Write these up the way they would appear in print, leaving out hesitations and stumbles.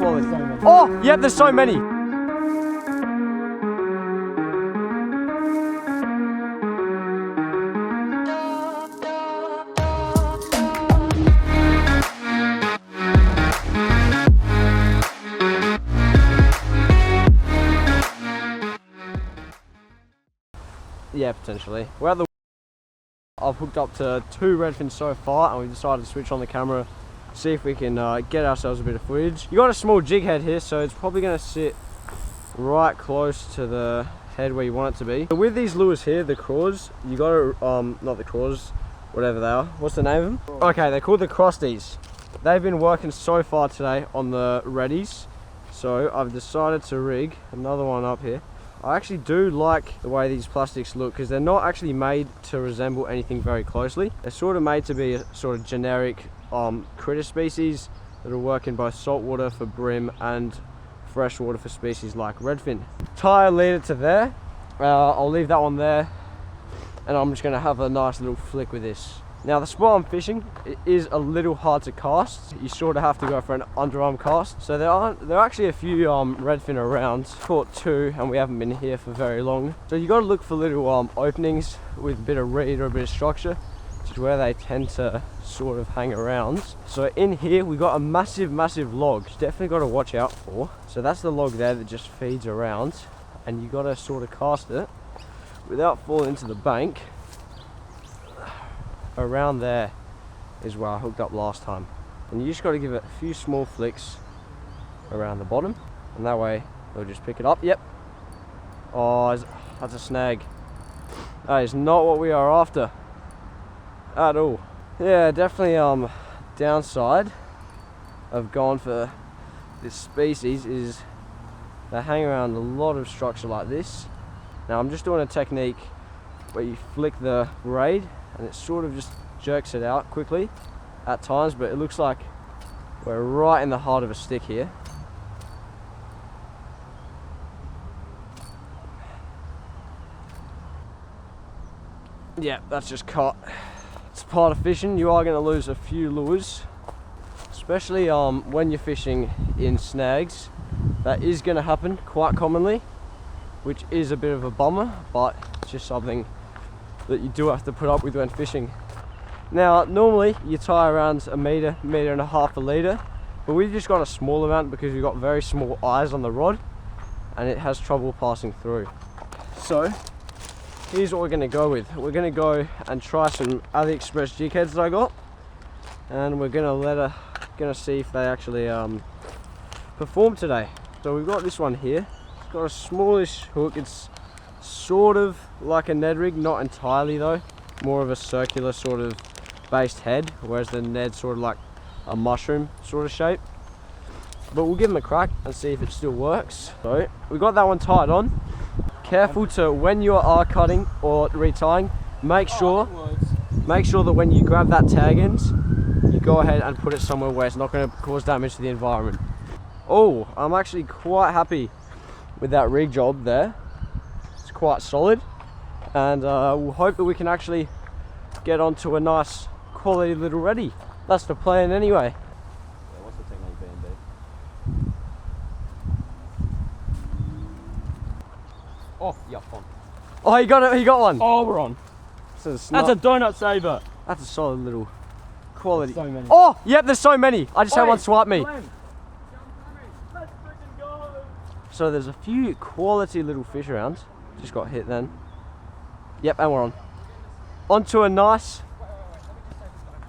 quality. Oh, yeah, there's so many. Yeah, potentially. We're at the... I've hooked up to 2 redfins so far, and we decided to switch on the camera, see if we can get ourselves a bit of footage. You got a small jig head here, so it's probably going to sit right close to the head where you want it to be. So with these lures here, the craws, you got to, not the craws, whatever they are. What's the name of them? Okay, they're called the crosties. They've been working so far today on the reddies, so I've decided to rig another one up here. I actually do like the way these plastics look because they're not actually made to resemble anything very closely. They're sort of made to be a sort of generic critter species that will work in both saltwater for brim and freshwater for species like redfin. Tie a leader to there. I'll leave that one there, and I'm just going to have a nice little flick with this. Now the spot I'm fishing, it is a little hard to cast. You sort of have to go for an underarm cast. So there are actually a few redfin around. Caught 2, and we haven't been here for very long. So you got to look for little openings with a bit of reed or a bit of structure, which is where they tend to sort of hang around. So in here we got a massive log. Definitely got to watch out for. So that's the log there that just feeds around, and you got to sort of cast it without falling into the bank. Around there is where I hooked up last time, and you just got to give it a few small flicks around the bottom, and that way they'll just pick it up. Yep. Oh, that's a snag. That is not what we are after at all. Yeah, definitely downside of going for this species is they hang around a lot of structure like this. Now I'm just doing a technique where you flick the braid and it sort of just jerks it out quickly at times, but it looks like we're right in the heart of a stick here. Yeah, that's just caught. It's part of fishing. You are going to lose a few lures, especially when you're fishing in snags. That is going to happen quite commonly, which is a bit of a bummer, but it's just something that you do have to put up with when fishing. Now normally you tie around a meter and a half a litre, but we've just got a small amount because we've got very small eyes on the rod and it has trouble passing through. So here's what we're going to go with. We're going to go and try some AliExpress jig heads that I got, and we're going to see if they actually perform today. So we've got this one here. It's got a smallish hook. It's sort of like a Ned rig, not entirely though. More of a circular sort of based head, whereas the Ned's sort of like a mushroom sort of shape. But we'll give them a crack and see if it still works. So we got that one tied on. Careful to, when you are cutting or retying, make sure that when you grab that tag end, you go ahead and put it somewhere where it's not going to cause damage to the environment. Oh, I'm actually quite happy with that rig job there. It's quite solid, and we'll hope that we can actually get onto a nice quality little reddy. That's the plan anyway. Yeah, what's the technique being, Dave? Oh, yep, on. Oh, he got it. He got one. Oh, we're on. That's a donut saver. That's a solid little quality. So many. Oh, yep. There's so many. I just had one swipe me. Let's freaking go. So there's a few quality little fish around. Just got hit then. Yep, and we're on. Onto a nice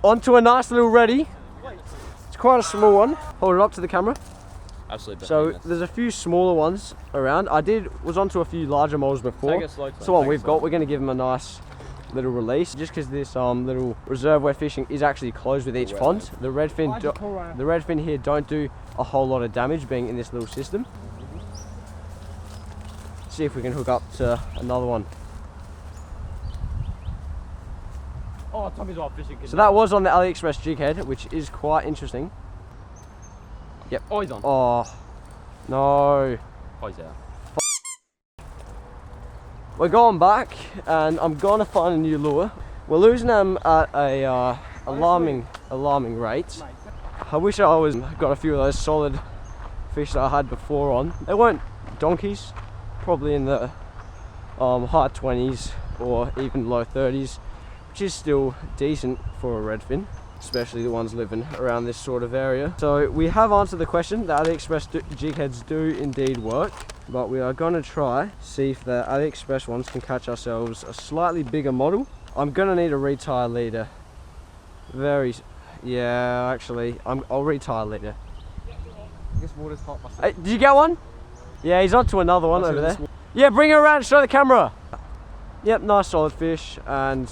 little reddy. It's quite a small one. Hold it up to the camera. Absolutely. So there's a few smaller ones around. Was onto a few larger moles before. Take it slow, It's the one we've got. We're going to give them a nice little release, just because this little reserve we're fishing is actually closed with each pond. The redfin here don't do a whole lot of damage being in this little system. See if we can hook up to another one. Oh, Tommy's off fishing. So that was on the AliExpress jig head, which is quite interesting. Yep. Oh, he's on. Oh, no. Oh, he's out. We're going back, and I'm going to find a new lure. We're losing them at a alarming rate. I wish I got a few of those solid fish that I had before on. They weren't donkeys, probably in the high 20s or even low 30s, which is still decent for a redfin, especially the ones living around this sort of area. So we have answered the question. The AliExpress jig heads do indeed work, but we are going to try see if the AliExpress ones can catch ourselves a slightly bigger model. I'm going to need a retie leader. Yeah, actually, I'll retie leader. This water's hot. Hey, did you get one? Yeah, he's onto another one over there. Yeah, bring her around, show the camera. Yep, nice solid fish, and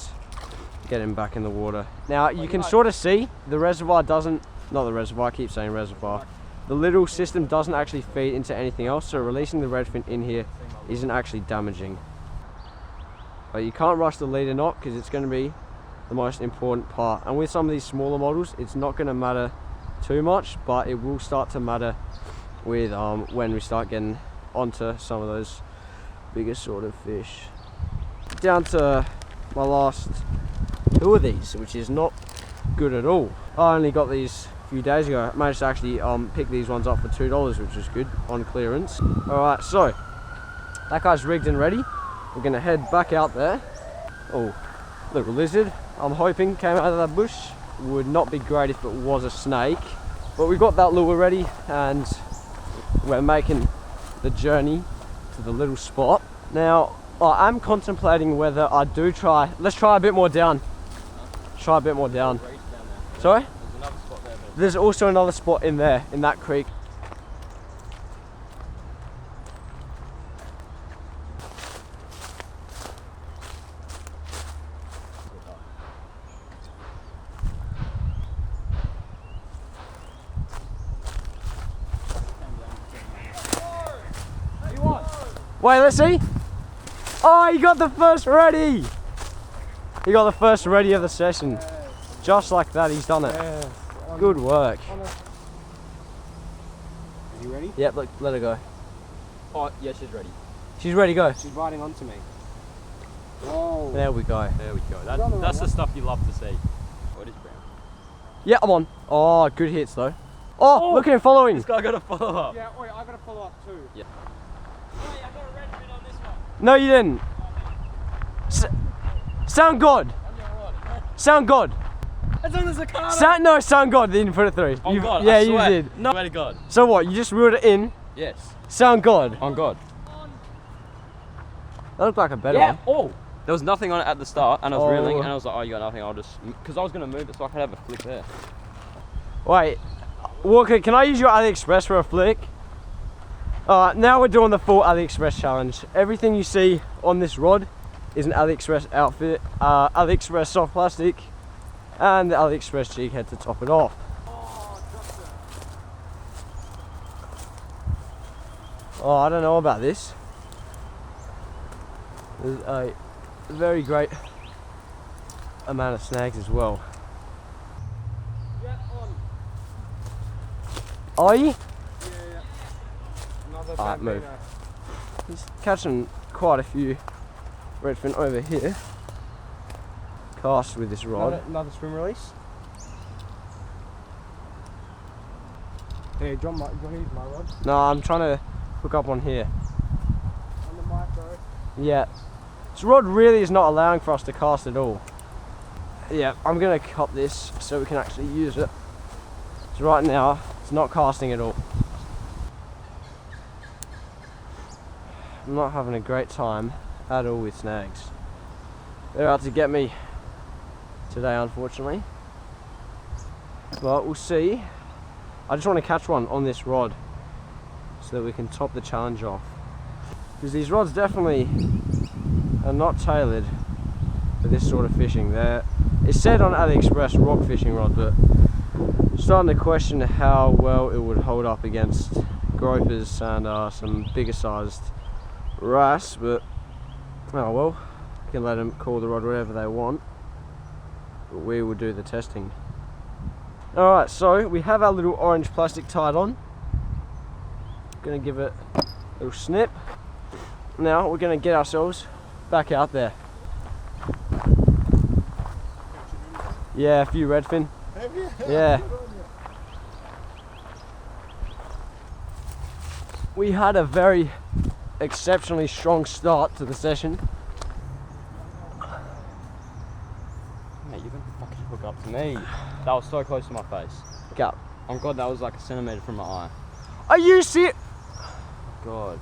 get him back in the water. Now, you can sort of see the reservoir doesn't, not the reservoir, I keep saying reservoir. The little system doesn't actually feed into anything else, so releasing the redfin in here isn't actually damaging. But you can't rush the leader knot because it's going to be the most important part. And with some of these smaller models, it's not going to matter too much, but it will start to matter with when we start getting onto some of those bigger sort of fish. Down to my last two of these, which is not good at all. I only got these a few days ago. I managed to actually pick these ones up for $2, which is good on clearance. Alright, so that guy's rigged and ready. We're gonna head back out there. Oh, little lizard, I'm hoping came out of that bush. Would not be great if it was a snake, but we got that lure ready and we're making the journey to the little spot. Now I am contemplating whether I do try, let's try a bit more down. Try a bit more down. Sorry? There's another spot there. There's also another spot in there, in that creek. Wait, let's see. Oh, he got the first ready. He got the first ready of the session. Just like that, he's done it. Good work. Is he ready? Yep, look, let her go. Oh, yeah, she's ready. She's ready, go. She's riding onto me. Whoa. There we go. There we go. That's the stuff you love to see. What is brown? Yeah, I'm on. Oh, good hits though. Oh, look at him following. This guy got a follow up. Yeah, wait, I gotta follow up too. Yeah. Wait, I got a redfin on this one. No, you didn't. Sound good. Sound good. As long as the car. No, sound good. Didn't put it through. On God, yeah, I you swear. did. No. Swear to God. So what? You just reeled it in. Yes. Sound good. On God. That looked like a better Yeah. one. Oh. There was nothing on it at the start, and I was Oh. reeling, and I was like, oh, you got nothing. I'll just, because I was gonna move it so I could have a flick there. Wait, Walker, can I use your AliExpress for a flick? Alright, now we're doing the full AliExpress challenge. Everything you see on this rod is an AliExpress outfit, AliExpress soft plastic, and the AliExpress jig head to top it off. Oh, I don't know about this. There's a very great amount of snags as well. Yeah, on. Are you? Yeah. Another Alright, move. bambino. He's catching quite a few redfin over here. Cast with this rod. Another swim release. Hey, John, use my rod. No, I'm trying to hook up one here. On the micro. Yeah. This rod really is not allowing for us to cast at all. Yeah, I'm gonna cut this so we can actually use it. So right now, it's not casting at all. I'm not having a great time at all with snags. They're out to get me today, unfortunately. But we'll see. I just want to catch one on this rod so that we can top the challenge off. Because these rods definitely are not tailored for this sort of fishing. It said on AliExpress rock fishing rod, but I'm starting to question how well it would hold up against gropers and some bigger sized wrasse, but oh well, you can let them call the rod whatever they want, but we will do the testing. Alright, so we have our little orange plastic tied on. Gonna give it a little snip. Now we're gonna get ourselves back out there. Yeah, a few redfin. Have you? Yeah. we had a very exceptionally strong start to the session. Mate, you can fucking hook up to me. That was so close to my face. Go. Oh god, that was like a centimetre from my eye. Are you serious? God.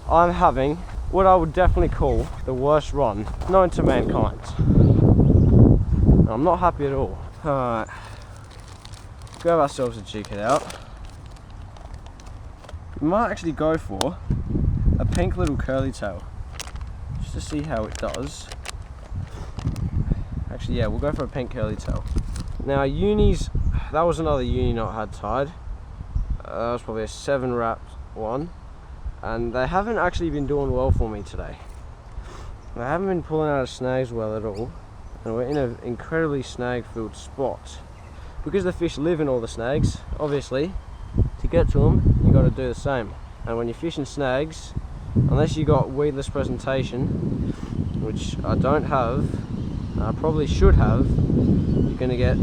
I'm having what I would definitely call the worst run known to mankind. I'm not happy at all. Alright. Grab ourselves a jig head out. We might actually go for a pink little curly tail. Just to see how it does. Actually, yeah, we'll go for a pink curly tail. Now, unis, that was another uni knot I had tied. That was probably a 7 wrapped one. And they haven't actually been doing well for me today. They haven't been pulling out of snags well at all. And we're in an incredibly snag-filled spot. Because the fish live in all the snags, obviously, to get to them, you got to do the same. And when you're fishing snags, unless you got weedless presentation, which I don't have, I probably should have, you're going to get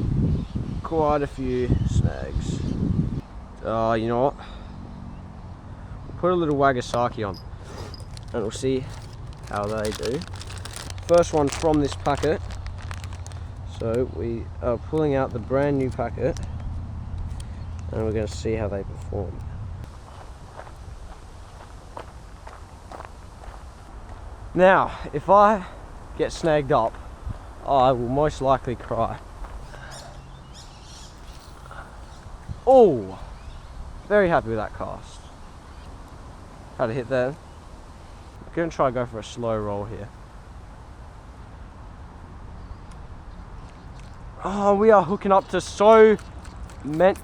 quite a few snags. You know what? We'll put a little Wagasaki on, and we'll see how they do. First one from this packet. So we are pulling out the brand new packet, and we're going to see how they perform. Now, if I get snagged up, I will most likely cry. Oh, very happy with that cast. Had a hit there. I'm going to try and go for a slow roll here. Oh, we are hooking up to so many.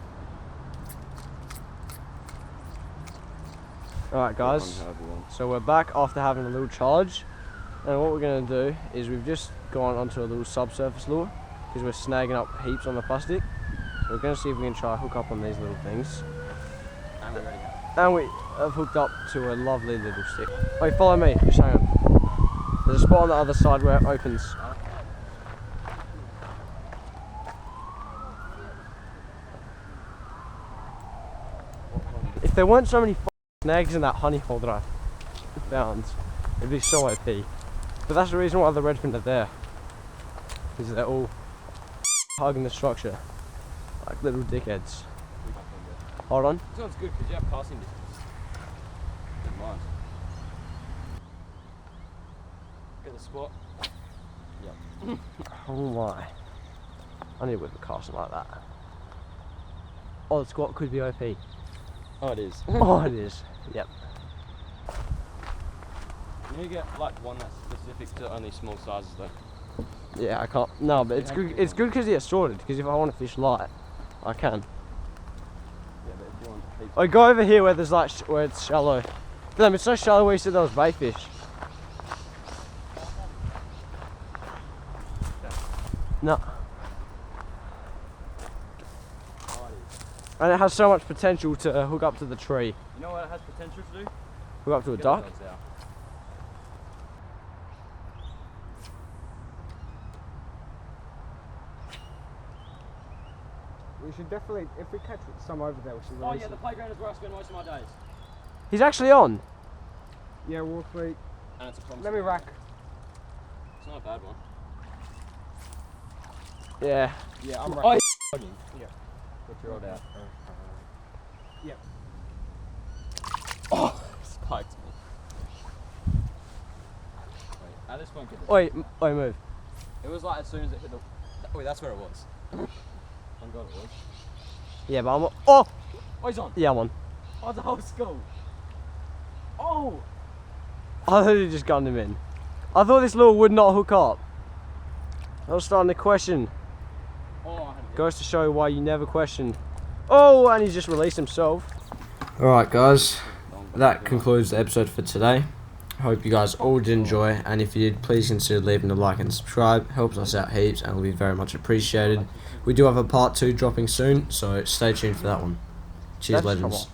Alright guys, so we're back after having a little charge, and what we're going to do is we've just gone onto a little subsurface lure because we're snagging up heaps on the plastic. We're going to see if we can try hook up on these little things. And we're ready. And we have hooked up to a lovely little stick. Wait, follow me, just hang on. There's a spot on the other side where it opens. If there weren't so many snags in that honey hole that I found, it'd be so OP. But that's the reason why the redfin are there. Because they're all hugging the structure like little dickheads. Hold on. This one's good because you have casting distance. Good mind. Get the spot. Yep. Oh my. I need to whip a casting like that. Oh, the squat could be OP. Oh, it is. Oh, it is. Yep. You need to get like one that's specific to only small sizes though. Yeah, I can't. No, but it's good. It's good because it's sorted. Because if I want to fish light, I can. Yeah, but if you want heaps. I go over here where there's like where it's shallow. Damn, it's so shallow where you said there was bait fish. No. And it has so much potential to hook up to the tree. You know what it has potential to do? Hook up to a Get duck. the dogs out. We should definitely, if we catch some over there, we should Oh release yeah, the it. playground is where I spend most of my days. He's actually on. Yeah, walk feet. And it's a promising Let me rack. It's not a bad one. Yeah. Yeah, I'm Oh, racking. yeah. Put your rod out. Yep. Oh, spiked me. Wait, at this point, get this. Wait, wait, move. It was like as soon as it hit the. Wait, that's where it was. On God, it was. Yeah, but I'm. Oh. Oh, he's on. Yeah, I'm on. Oh, the whole skull. Oh. I thought he just gunned him in. I thought this lure would not hook up. I was starting to question. Oh, I had it. Goes to show why you never question. Oh, and he just released himself. Alright guys, that concludes the episode for today. Hope you guys all did enjoy, and if you did, please consider leaving a like and subscribe. Helps us out heaps and will be very much appreciated. We do have a part 2 dropping soon, so stay tuned for that one. Cheers, legends.